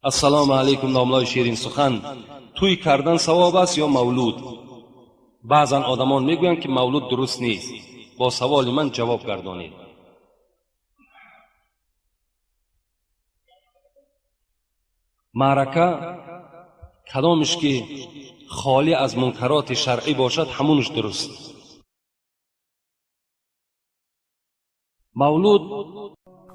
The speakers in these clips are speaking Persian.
السلام علیکم. ناملای شیرین سخن، توی کردن ثواب است یا مولود؟ بعضن آدمان میگویند که مولود درست نیست. با سوال من جواب گردانید. معرکه کدامش که خالی از منکرات شرعی باشد همونش درست. مولود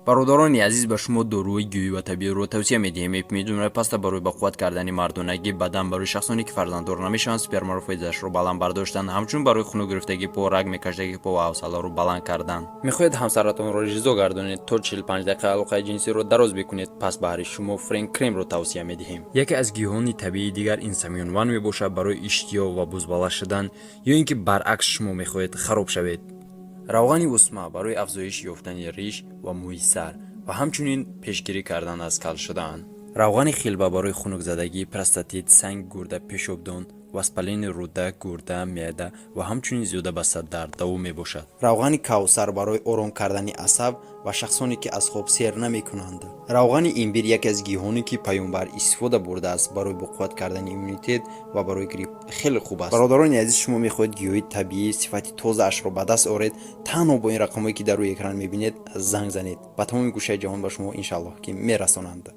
برادران عزیز، به شما داروی گیاهی و طبیعی رو توصیه می‌دهیم. می‌دونید پس برای به قوت کردن مردانگی بدن برای شخصانی که فرزنددار نمیشن سپرم رو فیضش رو بلند برداشتن، همچنین برای خونو گرفتگی پا، رگ میکشتگی پا و حوصله رو بلند کردن. میخواهید همسرتون رو رضا گردونید تا 45 دقیقه علاقه جنسی رو دراز بکنید، پس برای شما فرین کریم رو توصیه می‌دهیم. یکی از گیاهان طبیعی دیگر اینسامیون وان میباشه برای اشتیا و بزباله شدن یا اینکه برعکس شما میخواهید خراب شوید. روغن وسمه برای افزایش یافتن ریش و موی سر و همچنین پیشگیری کردن از کل شدن. روغن خیلبه برای خنک زدگی، پروستات، سنگ، گرده، پیشابدان، وسپلین روده، گرده، معده و همچنین زیاده بسته درد دوا می باشد. روغن کوثر برای آرام کردن عصب و شخصانی که از خواب سیر نمی کنند. روغن ایمبیر یکی از گیاهانی که پیامبر استفاده برده است برای قوت کردن ایمنیته و برای گریپ خیلی خوب است. برادران عزیز، شما میخواهید گیاهی طبیعی صفت تازه اش را به دست آورید، تنها با این رقمایی که در روی اکران میبینید زنگ زنید. با تمام گوشه جهان به شما ان شاء الله که میرسانند.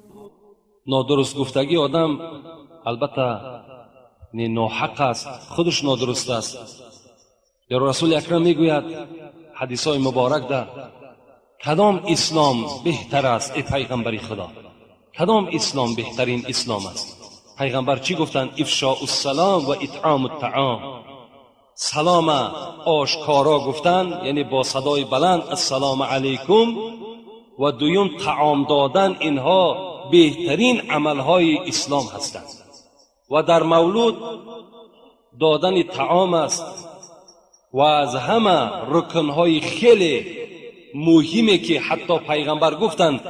نادرست گفتگی آدم البته ناحق است، خودش نادرست است. یا رسول اکرم میگوید حدیث های مبارک در کدام اسلام بهتر است؟ ای پیغمبر خدا، کدام اسلام بهترین اسلام است؟ پیغمبر چی گفتند؟ افشاء السلام و اطعام الطعام. سلام آشکارا گفتند، یعنی با صدای بلند السلام علیکم، و دویم طعام دادن. اینها بهترین عملهای اسلام هستند. و در مولود دادن طعام است و از همه رکنهای خیلی مهمی که حتی پیغمبر گفتند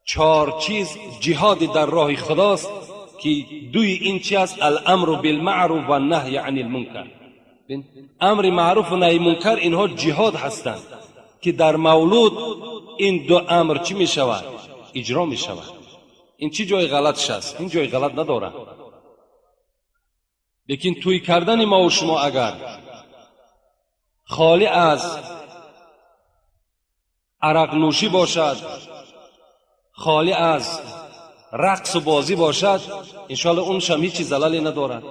4 چیز جهاد در راه خداست، که دوی این چی است؟ الامر بالمعروف و النهی عن المنکر. امر معروف و نهی منکر اینها جهاد هستند که در مولود این دو امر چی می شود؟ اجرا می شود. این چی جای غلطش است؟ این جای غلط نداره. لیکن توی کردن ما و شما اگر خالی از عرق نوشی باشد، خالی از رقص و بازی باشد، انشاءالله اونش هم هیچی زلالی ندارد.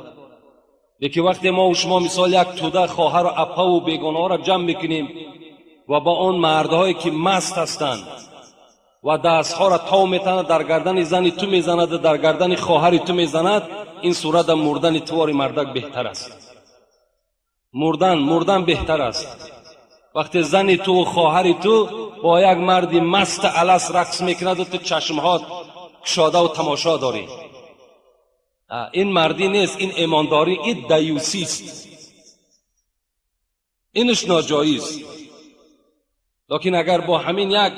لیکن وقتی ما و شما مثال یک توده خواهر و اپا و بیگانه ها را جمع میکنیم و با اون مردهایی که مست هستند و دستها را تاو میتند، در گردن زنی تو میزند، در گردن خواهری تو میزند، این صورت مردن توار مردک بهتر است. مردن بهتر است. وقتی زنی تو و خواهری تو با یک مرد مست الست رقص میکند و تو چشمهات کشاده و تماشا داری، این مردی نیست، این ایمانداری، این دیوسی است، اینش ناجایز. لیکن اگر با همین یک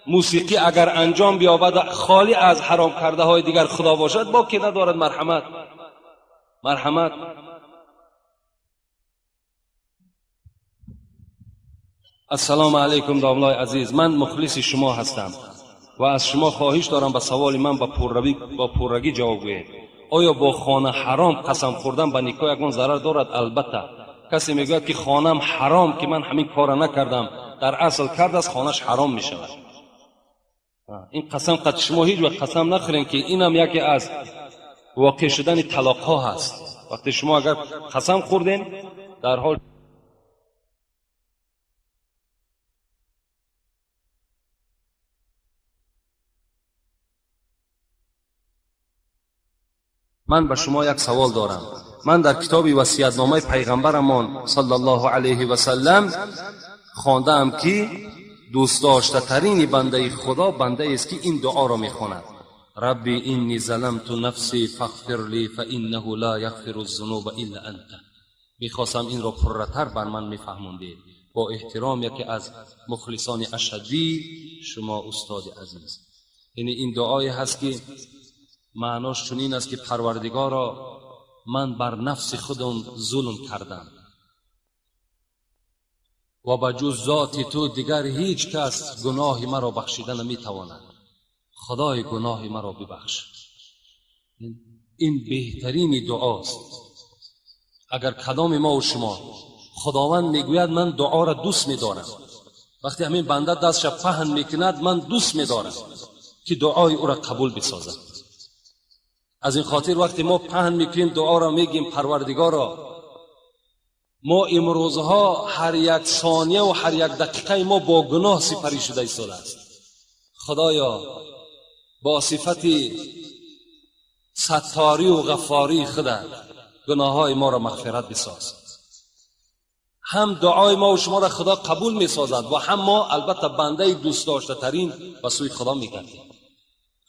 موسیقی اگر انجام بیابد خالی از حرام کرده های دیگر خدا باشد، با که ندارد مرحمت. السلام علیکم داملای عزیز، من مخلص شما هستم و از شما خواهش دارم به سوال من با پررگی جواب گویید. آیا با خانه حرام قسم خوردن به نکاح یگان ضرر دارد؟ البته. کسی میگوید که خانم حرام که من همین کار نکردم، در اصل کرد است، خانهش حرام می شود. این قسم قد شما هیچ وقت قسم نخورین که اینم یکی از واقع شدن طلاق ها هست. وقتی شما اگر قسم خوردین در حال من به شما یک سوال دارم. من در کتاب وصیت‌نامه پیغمبرمان صلی الله علیه و سلم خواندم که دوست داشته ترین بنده خدا بنده است که این دعا را میخواند: ربی انی ظلمت نفسی فاغفر لی فانه لا یغفر الذنوب الا انت. میخواستم این را پرتر بر من میفهموندید. با احترام یکی از مخلصان اشهدی، شما استاد عزیز. یعنی این دعای هست که معناش چنین است که پروردگارا من بر نفس خودم ظلم کردم و به جز ذات تو دیگر هیچ کس گناه مرا بخشیدن نمیتواند. خدای گناه مرا ببخش. این بهترین دعاست. اگر کدام ما و شما خداوند میگوید من دعا را دوست می‌دارم، وقتی همین بنده دستش پهن میکند من دوست می‌دارم که دعای او را قبول بسازم. از این خاطر وقتی ما پهن میکنیم دعا را میگیم پروردگارا، ما امروزها هر یک ثانیه و هر یک دقیقه ما با گناه سپری شده ایستاده است. خدایا با صفت ستاری و غفاری خودت گناههای ما را مغفرت بساز. هم دعای ما و شما را خدا قبول میسازد و هم ما البته بنده دوست داشته ترین به سوی خدا میگردیم.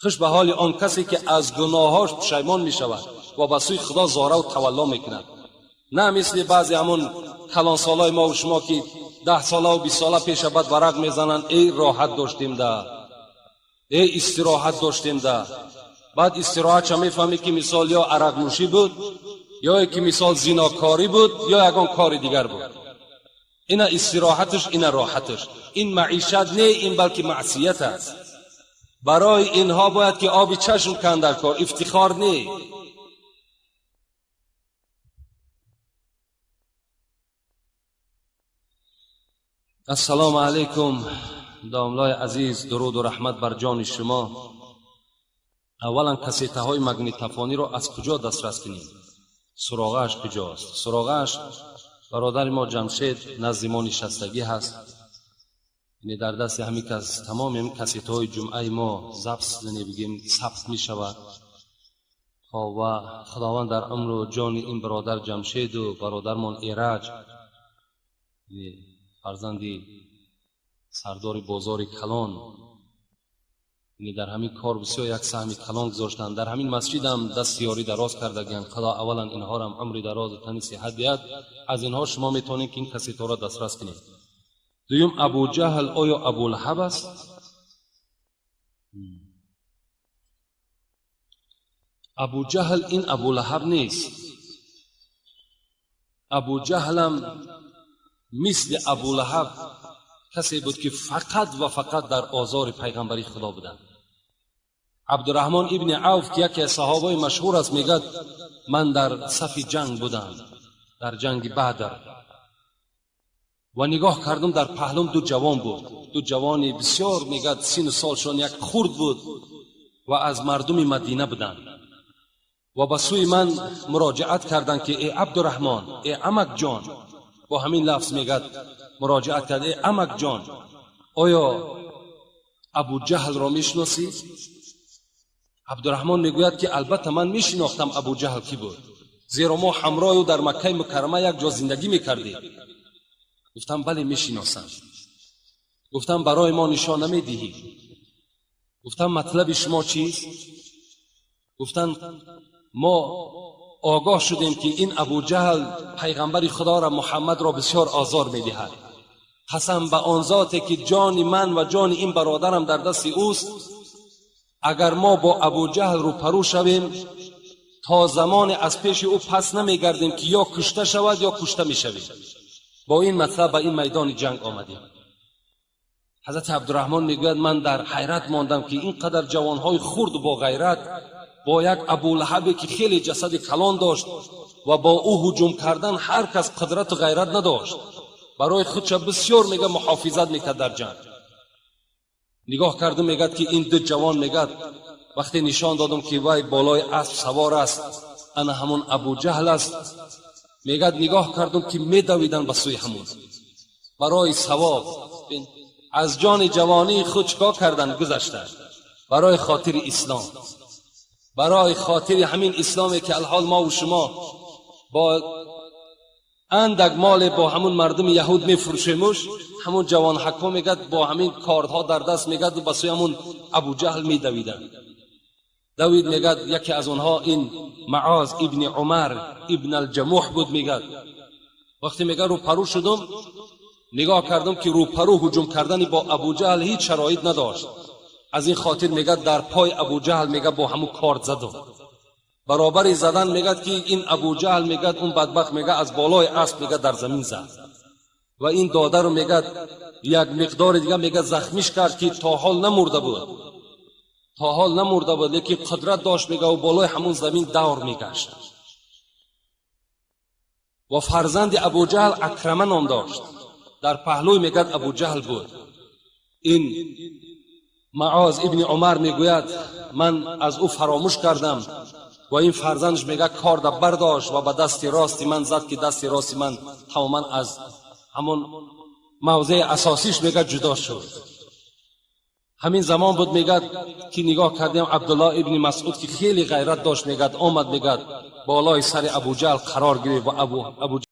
خوش به حال آن کسی که از گناهاش پشیمان می شود و به سوی خدا زاره و تولا میکند، نه مثل بعضی همون کلان سالای ما و شما که 10 ساله و 20 ساله پیش بعد ورق میزنن ای راحت داشتیم ده، ای استراحت داشتیم ده. بعد استراحت چه میفهمی که مثال یا عرق نوشی بود یا که مثال زیناکاری بود یا یگان کار دیگر بود. این استراحتش، این راحتش. این معیشت نه، این بلکه معصیت است. برای اینها باید که آبی چشم کندر کار، افتخار نه. السلام علیکم داملای عزیز، درود و رحمت بر جان شما. اولا کسیته های مگنیتوفونی رو از کجا دسترس کنیم؟ سراغش کجاست؟ سراغش برادر ما جمشید نزد ما نشستگی هست، یعنی در دست همین کس تمام این کسیته های جمعه ما ثبت می شود. و خداوند در عمر و جان این برادر جمشید و برادرمان ایرج، فرزندی سردار بازار کلان، در همین کار بسیار یک سهم کلان گذاشتند. در همین مسجد هم دستیاری دراز کردگیند. خدا اولا اینها را هم عمر دراز و تن صحت دهد. از اینها شما میتونید که این کسیته را دسترس کنید. دویم، ابو جهل آیا ابو لهب است؟ ابو جهل این ابو لهب نیست. ابو جهل هم مثل ابو لهب کسی بود که فقط و فقط در آزار پیغمبری خدا بودند. عبدالرحمن ابن عوف که یکی از صحابه مشهور است میگد من در صف جنگ بودم، در جنگ بدر، و نگاه کردم در پهلوم دو جوان بود، دو جوانی بسیار میگد سن سالشان یک خرد بود و از مردم مدینه بودند و به سوی من مراجعت کردند که ای عبدالرحمن، ای عمک جان، با همین لفظ میگد مراجعت کرد، ای عمک جان آیا ابو جهل را میشناسی؟ عبدالرحمن میگوید که البته من میشناختم ابو جهل کی بود، زیرا ما همراه او در مکه مکرمه یک جا زندگی میکردیم. گفتم بله میشناسم. گفتم برای ما نشان نمیدهی؟ گفتم مطلب شما چیست؟ گفتن ما آگاه شدیم که این ابو جهل پیغمبر خدا را محمد را بسیار آزار میدهد. قسم به آن ذاتی که جان من و جان این برادرم در دست اوست، اگر ما با ابو جهل رو پرو شویم تا زمان از پیش او پس نمیگردیم که یا کشته شود یا کشته میشویم. با این مطلب به این میدان جنگ آمدیم. حضرت عبدالرحمن میگوید من در حیرت ماندم که اینقدر جوانهای خرد و با غیرت با یک ابو لهبی که خیلی جسد کلان داشت و با او هجوم کردن هر کس قدرت و غیرت نداشت، برای خودش بسیار میگه محافظت میکرد در جنگ. نگاه کردم میگد که این دو جوان، میگد وقتی نشان دادم که وای بالای اسب سوار است، انا همون ابو جهل است، میگد نگاه کردم که میدویدن به سوی همون. برای ثواب از جان جوانی خود چکار کردن؟ گذشتن برای خاطر اسلام، برای خاطر همین اسلامی که الحال ما و شما با اندک مال با همون مردم یهود میفروشیمش، همون جوان حکا میگد با همین کاردها در دست میگد و بسوی همون ابو جهل میدویدن. دوید میگد یکی از اونها این معاذ ابن عمر ابن الجموح بود. میگد وقتی میگه رو پرو شدم نگاه کردم که رو پرو هجوم کردن با ابو جهل هیچ شرایط نداشت. از این خاطر میگه در پای ابو جهل میگه با همون کارد زدم. برابر زدن میگه که این ابو جهل میگه اون بدبخت میگه از بالای اسب میگه در زمین زد و این داده رو میگه یک مقدار دیگه میگه زخمیش کرد که تا حال نمرده بود. تا حال نمرده بود، لیکن قدرت داشت میگه و بالای همون زمین دور میگشت. و فرزند ابو جهل اکرمه نام داشت، در پهلوی میگد ابو جهل بود. این معاذ ابن عمر میگوید من از او فراموش کردم و این فرزندش میگه کار در برداشت و به دست راست من زد که دست راست من تماما از همون موضع اساسیش میگه جدا شد. همین زمان بود میگه که نگاه کردیم عبدالله ابن مسعود که خیلی غیرت داشت میگه آمد میگه بالای سر ابو جهل قرار گرفت و ابو